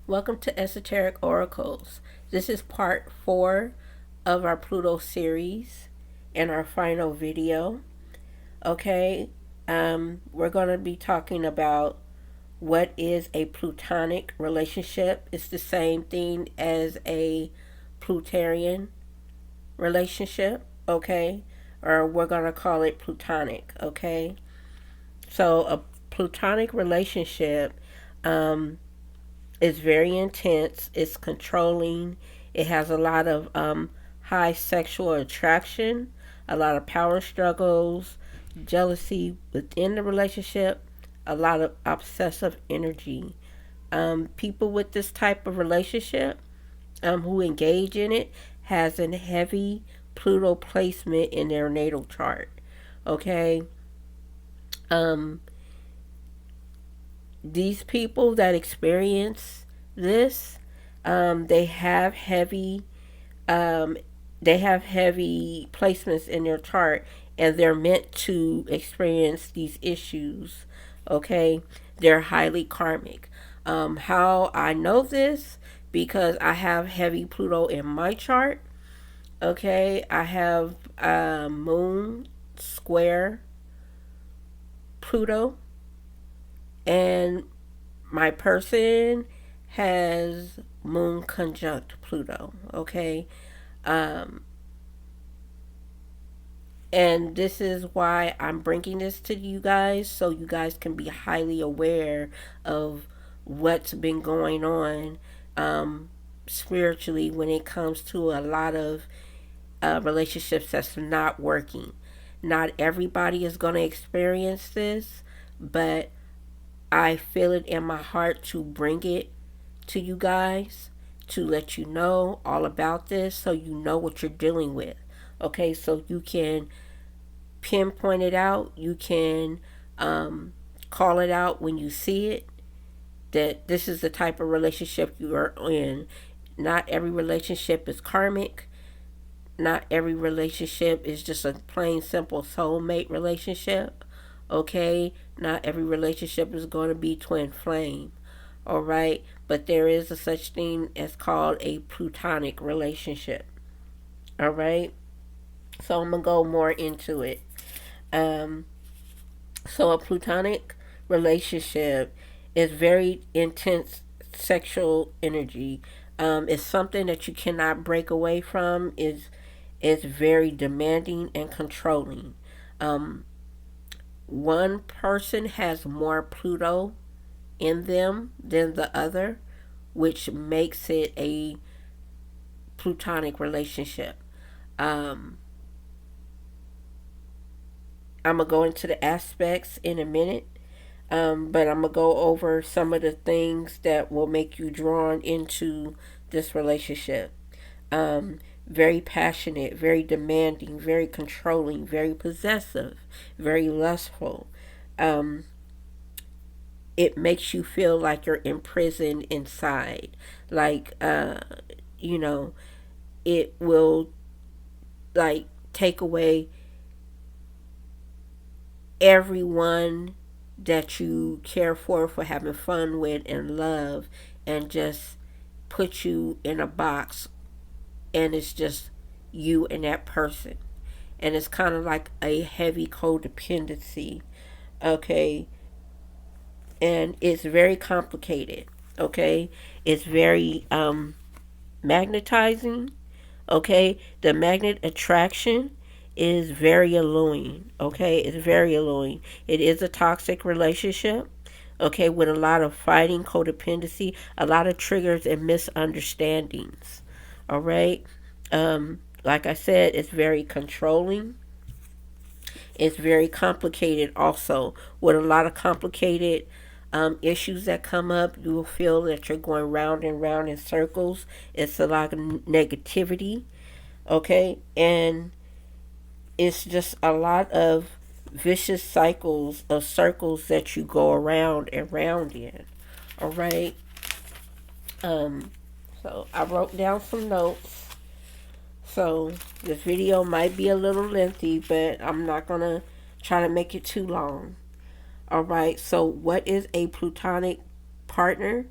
Welcome to Esoteric Oracles. This is part 4 of our Pluto series and our final video. Okay, we're going to be talking about what is a plutonic relationship. It's the same thing as a plutonian relationship, okay? Or we're going to call it plutonic, okay? So, a plutonic relationship is very intense, it's controlling, it has a lot of high sexual attraction, a lot of power struggles, jealousy within the relationship, a lot of obsessive energy. People with this type of relationship who engage in it has a heavy Pluto placement in their natal chart. Okay. Um, these people that experience this, they have heavy, um, they have heavy placements in their chart, and they're meant to experience these issues. Okay, they're highly karmic. How I know this, because I have heavy Pluto in my chart. Okay, I have Moon square Pluto, and my person has Moon conjunct Pluto. Okay, um, and this is why I'm bringing this to you guys, so you guys can be highly aware of what's been going on spiritually when it comes to a lot of relationships that's not working. Not everybody is going to experience this, but I feel it in my heart to bring it to you guys, to let you know all about this so you know what you're dealing with. Okay, so you can pinpoint it out, you can call it out when you see it, that this is the type of relationship you are in. Not every relationship is karmic. Not every relationship is just a plain simple soulmate relationship. Okay, not every relationship is going to be twin flame. All right, but there is a such thing as called a plutonic relationship. All right, so I'm gonna go more into it. Um, so a plutonic relationship is very intense sexual energy. It's something that you cannot break away from. Is very demanding and controlling. Um, one person has more Pluto in them than the other, which makes it a plutonic relationship. Um, I'm gonna go into the aspects in a minute, but I'm gonna go over some of the things that will make you drawn into this relationship. Um, Very passionate, very demanding, very controlling, very possessive, very lustful. Um, it makes you feel like you're imprisoned inside. Like, you know, it will like take away everyone that you care for having fun with and love, and just put you in a box, and it's just you and that person. And it's kind of like a heavy codependency. Okay, and it's very complicated. Okay, it's very magnetizing. Okay, the magnet attraction is very alluring. Okay, it's very alluring. It is a toxic relationship. Okay, with a lot of fighting, codependency, a lot of triggers and misunderstandings. All right, like I said, it's very controlling. It's very complicated also, with a lot of complicated issues that come up. You will feel that you're going round and round in circles. It's a lot of negativity, okay? And it's just a lot of vicious cycles of circles that you go around and round in, all right? Um, so I wrote down some notes. So this video might be a little lengthy, but I'm not going to try to make it too long. All right, so what is a plutonic partner?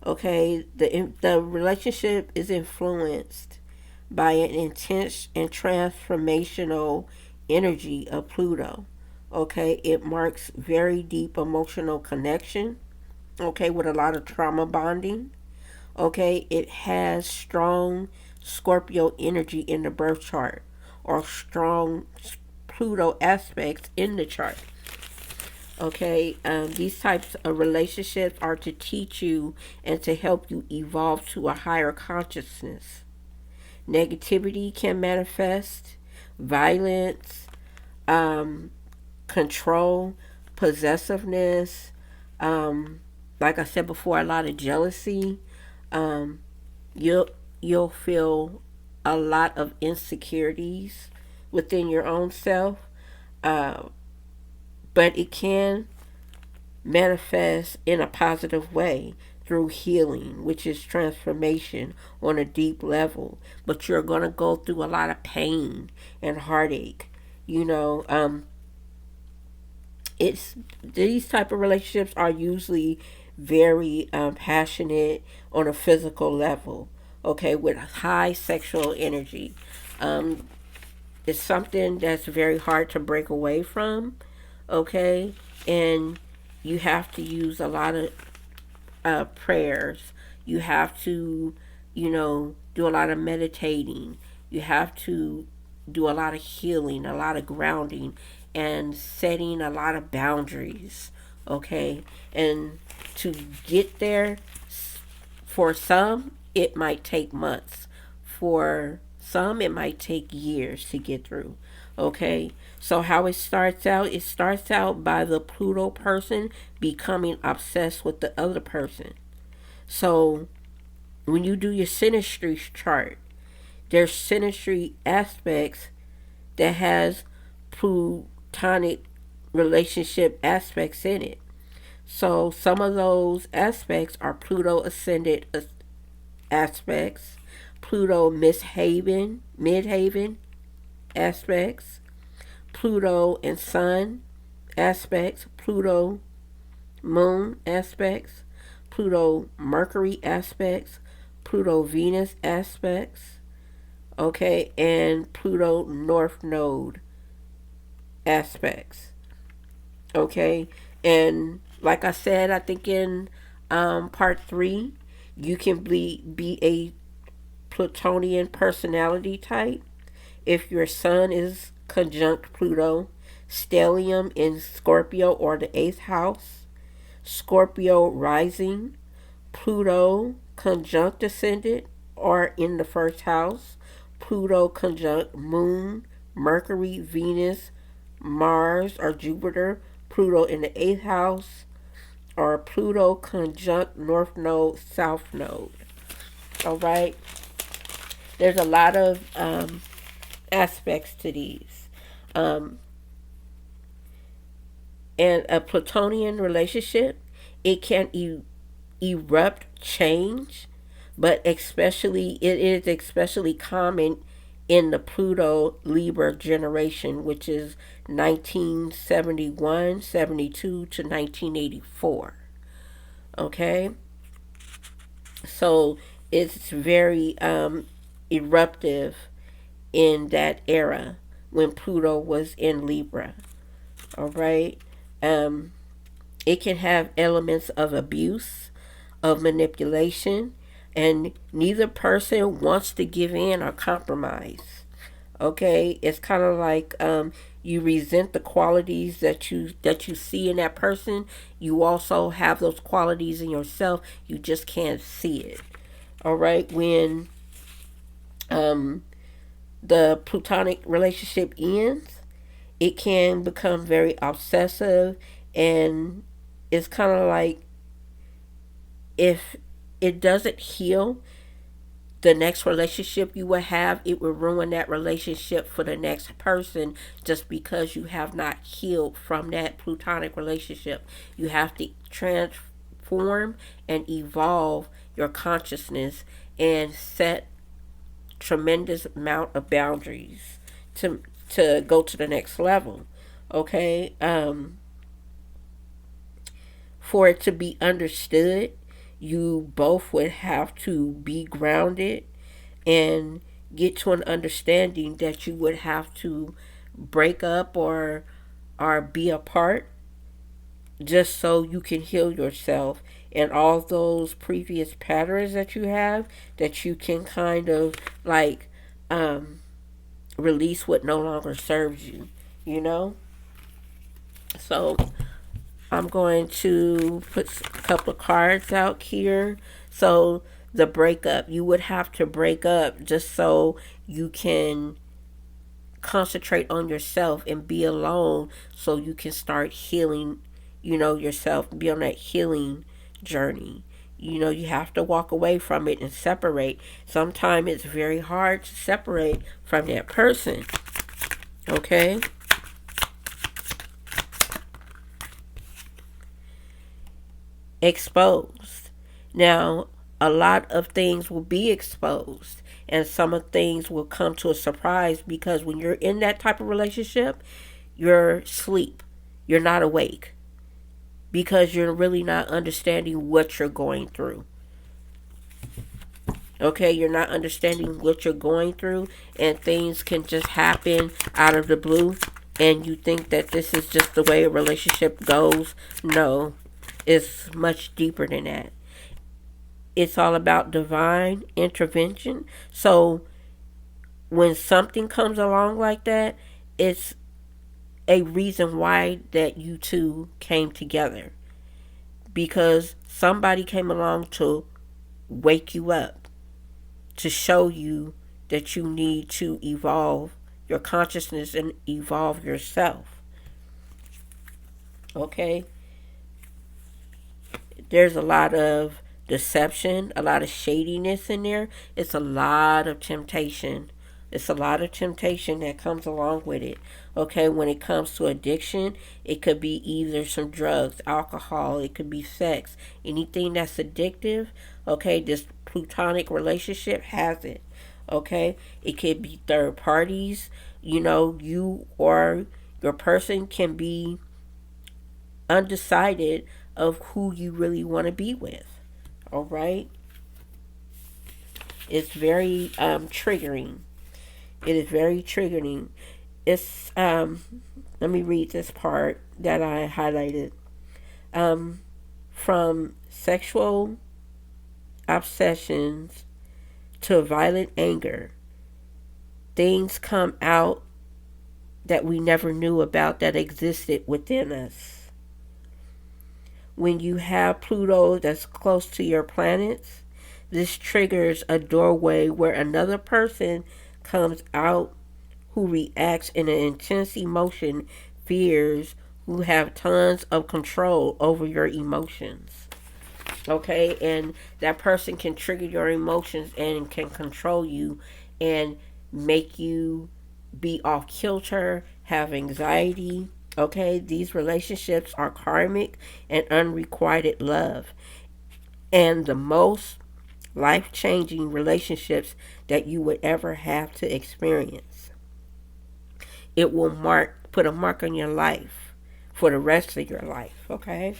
Okay, the relationship is influenced by an intense and transformational energy of Pluto. Okay, it marks very deep emotional connection. Okay, with a lot of trauma bonding. Okay, it has strong Scorpio energy in the birth chart or strong Pluto aspects in the chart. Okay, these types of relationships are to teach you and to help you evolve to a higher consciousness. Negativity can manifest, violence, um, control, possessiveness, um, like I said before, a lot of jealousy. Um, you'll you'll feel a lot of insecurities within your own self, uh, but it can manifest in a positive way through healing, which is transformation on a deep level. But you're going to go through a lot of pain and heartache. You know, it's these type of relationships are usually very passionate on a physical level. Okay, with high sexual energy. Um, it's something that's very hard to break away from. Okay, and you have to use a lot of prayers. You have to, do a lot of meditating. You have to do a lot of healing, a lot of grounding, and setting a lot of boundaries. Okay, and to get there, for some, it might take months. For some, it might take years to get through. Okay, so how it starts out by the Pluto person becoming obsessed with the other person. So when you do your synastry chart, there's synastry aspects that has plutonic relationship aspects in it. So some of those aspects are Pluto ascendant aspects, Pluto midhaven aspects, Pluto and Sun aspects, Pluto Moon aspects, Pluto Mercury aspects, Pluto Venus aspects, okay, and Pluto North Node aspects, okay. And like I said, I think in part three, you can be a plutonian personality type if your sun is conjunct Pluto, stellium in Scorpio or the eighth house, Scorpio rising, Pluto conjunct ascendant or in the first house, Pluto conjunct Moon, Mercury, Venus, Mars or Jupiter, Pluto in the eighth house, or Pluto conjunct North Node, South Node. All right. There's a lot of aspects to these. Um, and a plutonian relationship, it can erupt change, but it is especially common in the Pluto Libra generation, which is 1971, 72 to 1984. Okay? So it's very eruptive in that era when Pluto was in Libra. All right? Um, it can have elements of abuse, of manipulation, and neither person wants to give in or compromise. Okay, it's kind of like you resent the qualities that you see in that person. You also have those qualities in yourself. You just can't see it. All right, when um, the plutonic relationship ends, it can become very obsessive, and it's kind of like if it doesn't heal the next relationship you will have, it will ruin that relationship for the next person just because you have not healed from that plutonic relationship. You have to transform and evolve your consciousness and set tremendous amount of boundaries to go to the next level. Okay, for it to be understood, you both would have to be grounded and get to an understanding that you would have to break up or be apart just so you can heal yourself and all those previous patterns that you have, that you can kind of like um, release what no longer serves you, you know? So I'm going to put a couple of cards out here. So the breakup, you would have to break up just so you can concentrate on yourself and be alone so you can start healing, yourself, be on that healing journey. You have to walk away from it and separate. Sometimes it's very hard to separate from that person. Okay? Exposed. Now, a lot of things will be exposed, and some of things will come to a surprise because when you're in that type of relationship, you're asleep. You're not awake because you're really not understanding what you're going through. Okay, you're not understanding what you're going through, and things can just happen out of the blue, and you think that this is just the way a relationship goes. No, it's much deeper than that. It's all about divine intervention. So when something comes along like that, it's a reason why that you two came together, because somebody came along to wake you up, to show you that you need to evolve your consciousness and evolve yourself. Okay? There's a lot of deception, a lot of shadiness in there. It's a lot of temptation. It's a lot of temptation that comes along with it. Okay, when it comes to addiction, it could be either some drugs, alcohol, it could be sex, anything that's addictive. Okay, this plutonic relationship has it. Okay, it could be third parties. You or your person can be undecided of who you really want to be with. All right, it's very triggering. It is very triggering. It's let me read this part that I highlighted. From sexual obsessions to violent anger, things come out that we never knew about that existed within us. When you have Pluto that's close to your planets, this triggers a doorway where another person comes out who reacts in an intense emotion, fears, who have tons of control over your emotions. Okay, and that person can trigger your emotions and can control you and make you be off kilter, have anxiety. Okay, these relationships are karmic and unrequited love, and the most life changing relationships that you would ever have to experience. It will put a mark on your life for the rest of your life, okay?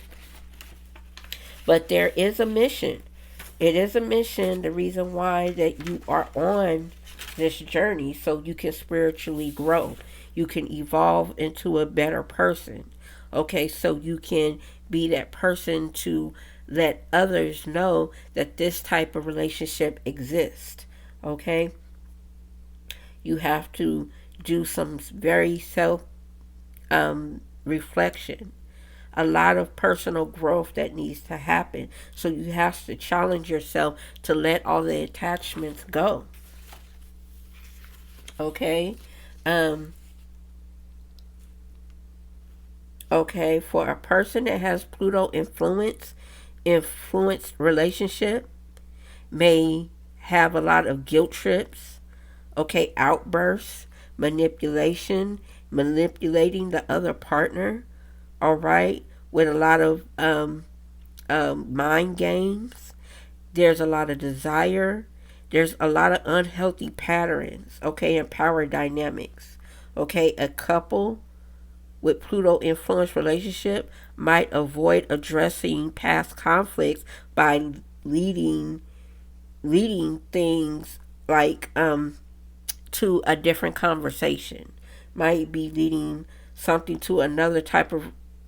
But there is a mission. It is a mission, the reason why that you are on this journey, so you can spiritually grow. You can evolve into a better person. Okay, so you can be that person to let others know that this type of relationship exists. Okay, you have to do some very self reflection, a lot of personal growth that needs to happen. So you have to challenge yourself to let all the attachments go. Okay. Um, okay, for a person that has Pluto influenced relationship may have a lot of guilt trips, okay, outbursts, manipulating the other partner, all right, with a lot of mind games. There's a lot of desire. There's a lot of unhealthy patterns, okay, and power dynamics. Okay, a couple with Pluto influenced relationship, might avoid addressing past conflicts by leading leading things like to a different conversation. Might be leading something to another type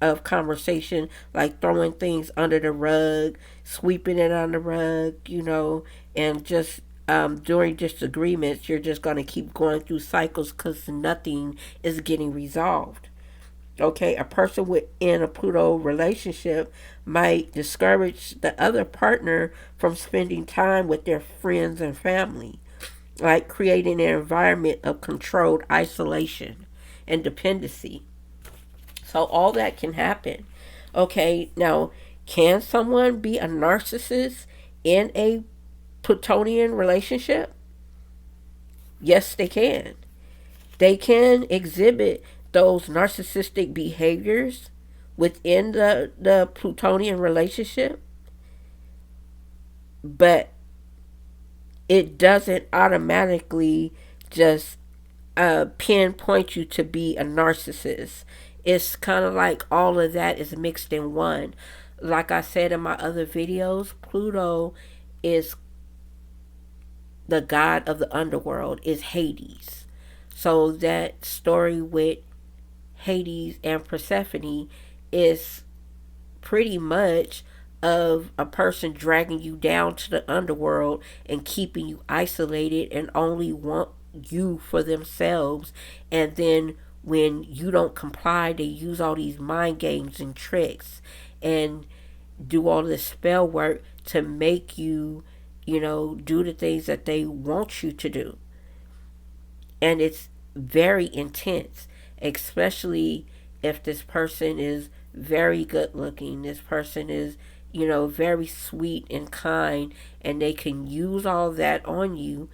of conversation, like throwing things under the rug, sweeping it on the rug, and just during disagreements, you're just going to keep going through cycles because nothing is getting resolved. Okay, a person within a Pluto relationship might discourage the other partner from spending time with their friends and family, like creating an environment of controlled isolation and dependency. So all that can happen. Okay, now can someone be a narcissist in a plutonian relationship? Yes, they can. They can exhibit those narcissistic behaviors within the plutonian relationship, but it doesn't automatically just pinpoint you to be a narcissist. It's kind of like all of that is mixed in one. Like I said in my other videos, Pluto is the god of the underworld, is Hades. So that story with Hades and Persephone is pretty much of a person dragging you down to the underworld and keeping you isolated and only want you for themselves. And then when you don't comply, they use all these mind games and tricks and do all this spell work to make you, do the things that they want you to do. And it's very intense, especially if this person is very good looking. This person is, very sweet and kind, and they can use all that on you.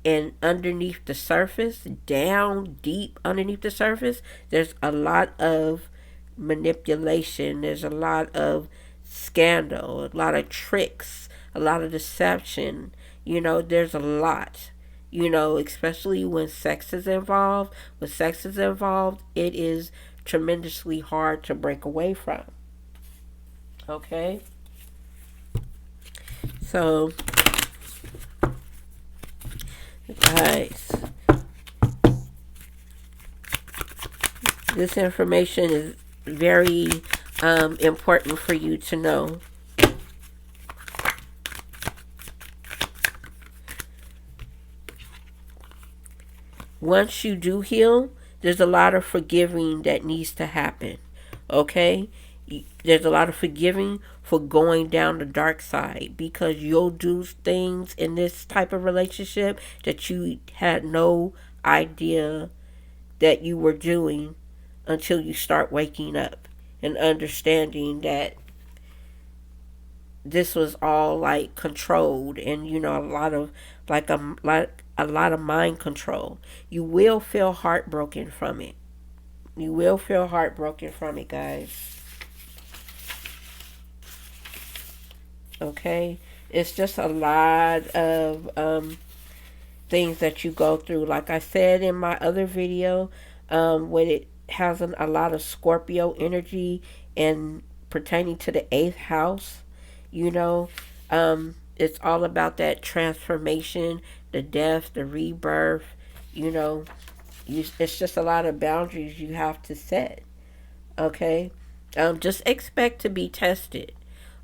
And underneath the surface, down deep underneath the surface, there's a lot of manipulation. There's a lot of scandal, a lot of tricks, a lot of deception. There's a lot. Especially when sex is involved. When sex is involved, it is tremendously hard to break away from. Okay? So, guys, this information is very important for you to know. Once you do heal, there's a lot of forgiving that needs to happen. Okay? There's a lot of forgiving for going down the dark side, because you'll do things in this type of relationship that you had no idea that you were doing until you start waking up and understanding that this was all like controlled, and a lot of a lot of mind control. You will feel heartbroken from it. You will feel heartbroken from it, guys. Okay? It's just a lot of things that you go through. Like I said in my other video, when it has a lot of Scorpio energy and pertaining to the 8th house, it's all about that transformation, the death, the rebirth. It's just a lot of boundaries you have to set. Okay? Just expect to be tested.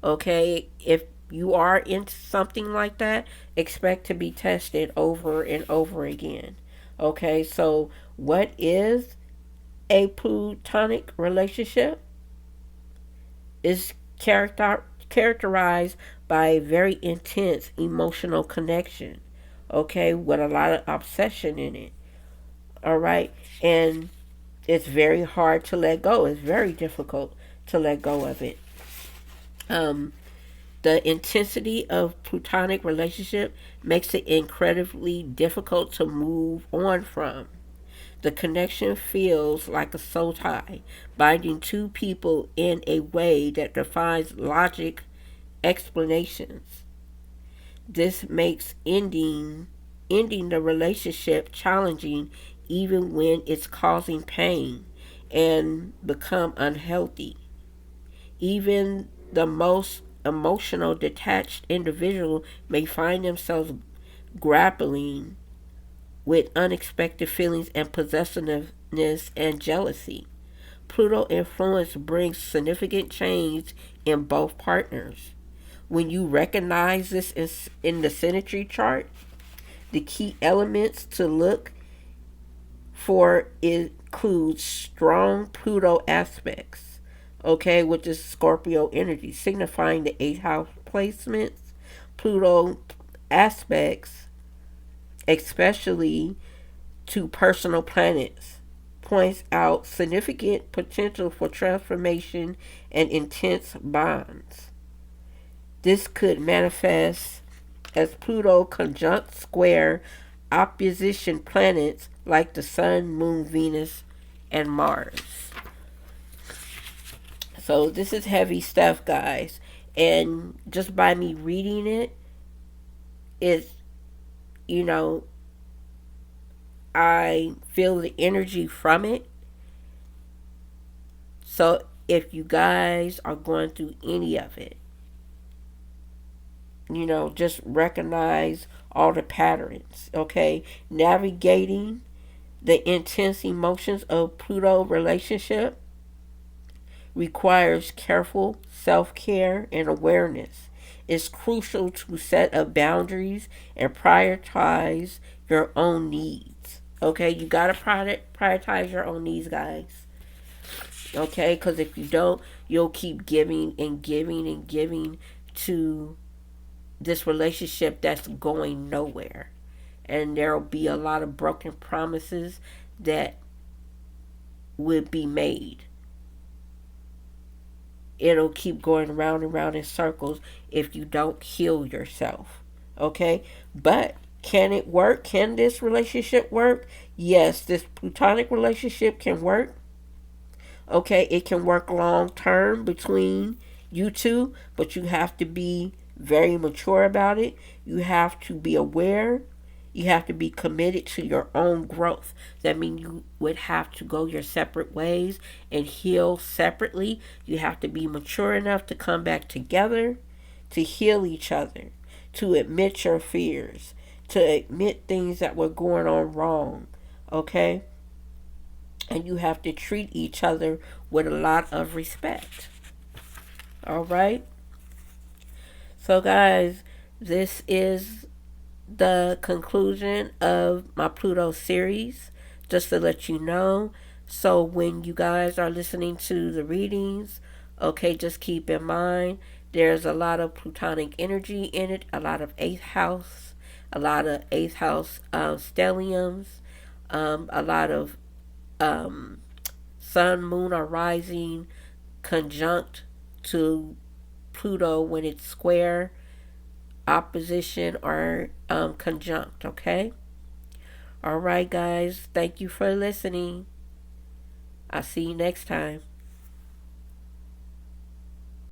Okay? If you are into something like that, expect to be tested over and over again. Okay? So, what is a plutonic relationship? Is characterized by a very intense emotional connection. Okay? With a lot of obsession in it. All right? And it's very hard to let go. It's very difficult to let go of it. The intensity of plutonic relationship makes it incredibly difficult to move on from. The connection feels like a soul tie, binding two people in a way that defies logic explanations. This makes ending the relationship challenging even when it's causing pain and become unhealthy. Even the most emotional, detached individual may find themselves grappling with unexpected feelings and possessiveness and jealousy. Pluto influence brings significant change in both partners. When you recognize this in the synastry chart, the key elements to look for include strong Pluto aspects, okay, which is Scorpio energy, signifying the eighth house placements. Pluto aspects, especially to personal planets, points out significant potential for transformation and intense bonds. This could manifest as Pluto conjunct square opposition planets like the Sun, Moon, Venus, and Mars. So this is heavy stuff, guys. And just by me reading it, it's, you know, I feel the energy from it. So if you guys are going through any of it, just recognize all the patterns, okay? Navigating the intense emotions of Pluto relationship requires careful self-care and awareness. It's crucial to set up boundaries and prioritize your own needs. Okay, you gotta prioritize your own needs, guys. Okay, because if you don't, you'll keep giving and giving and giving to this relationship that's going nowhere. And there'll be a lot of broken promises that would be made. It'll keep going round and round in circles if you don't heal yourself. Okay? But can it work? Can this relationship work? Yes, this plutonic relationship can work. Okay, it can work long term between you two, but you have to be very mature about it. You have to be aware. You have to be committed to your own growth. That means you would have to go your separate ways and heal separately. You have to be mature enough to come back together, to heal each other, to admit your fears, to admit things that were going on wrong. Okay? And you have to treat each other with a lot of respect. All right? So, guys, this is the conclusion of my Pluto series. Just to let you know. So, when you guys are listening to the readings, okay, just keep in mind there's a lot of plutonic energy in it, a lot of a lot of eighth house stelliums, a lot of um, sun, moon are rising conjunct to Pluto when it's square, opposition, or conjunct, okay? All right, guys. Thank you for listening. I'll see you next time.